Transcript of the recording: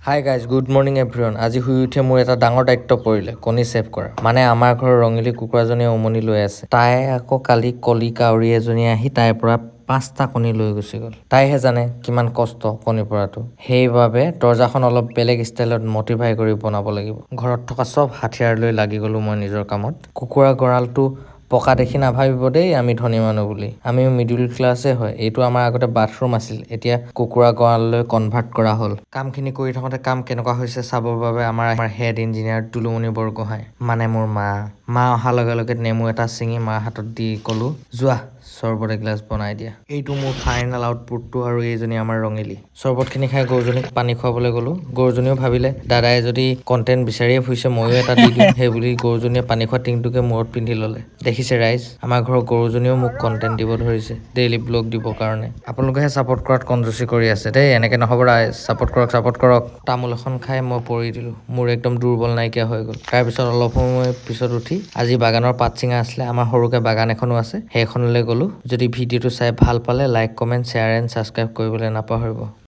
Hi guys, good morning everyone. আজি শুই উঠি মোৰ এটা ডাঙৰ দায়িত্ব পৰিলে, কণী ছেভ কৰা। মানে আমাৰ ঘৰৰ ৰঙিলী কুকুৰাজনীয়ে উমনি লৈ আছে। তাই আকৌ কালি কলি কাউৰী এজনী আহি তাইৰ পৰা 5টা কণী লৈ গুচি গ'ল। তাইহে জানে কিমান কষ্ট কণী পৰাটো। সেইবাবে দৰ্জাখন অলপ বেলেগ ষ্টাইলত মডিফাই কৰি বনাব লাগিব। ঘৰত থকা চব হাথিয়াৰ লৈ লাগি গ'লো মই নিজৰ কামত। কুকুৰা গঁৰালটো পকা দেখি নাভাবিব দেই আমি ধনী মানুহ বুলি। আমিও মিডিল ক্লাছে হয়। এইটো আমাৰ আগতে বাথৰুম আছিল, এতিয়া কুকুৰা গঁৰাললৈ কনভাৰ্ট কৰা হ'ল। কামখিনি কৰি থাকোঁতে কাম কেনেকুৱা হৈছে চাবৰ বাবে আমাৰ হেড ইঞ্জিনিয়াৰ টুলুমণি বৰগোহাঁই, মানে মোৰ মা অহাৰ লগে লগে নেমু এটা ছিঙি মাৰ হাতত দি ক'লো, যোৱা চৰ্বত এগিলাচ বনাই দিয়া। এইটো মোৰ ফাইনেল আউটপুটটো। আৰু এইজনী আমাৰ ৰঙিলী। চৰ্বতখিনি খাই গৰুজনীক পানী খুৱাবলৈ গ'লো। গৰুজনীও ভাবিলে দাদাই যদি কণ্টেণ্ট বিচাৰিয়ে ফুৰিছে ময়ো এটা দি দিওঁ। সেই বুলি গৰুজনীয়ে পানী খোৱা টিংটোকে মূৰত পিন্ধি ল'লে। দেখিছে ৰাইজ, আমাৰ ঘৰৰ গৰুজনীও মোক কণ্টেণ্ট দিব ধৰিছে, ডেইলি ব্লগ দিবৰ কাৰণে। আপোনালোকেহে ছাপোৰ্ট কৰাত কনজুচি কৰি আছে দেই, এনেকৈ নহ'ব ৰাইজ। ছাপোৰ্ট কৰক। তামোল এখন খাই মই পৰি দিলোঁ। মোৰ একদম দুৰ্বল নাইকিয়া হৈ গ'ল। তাৰপিছত অলপ সময় পিছত উঠি আজি বাগানৰ পাত ছিঙা আছিলে, আমাৰ সৰুকৈ বাগান এখনো আছে, সেইখনলৈ গ'লোঁ। যদি ভিডিঅ'টো চাই ভাল পালে like, comment, share and subscribe কৰিবলৈ নাপাহৰিব।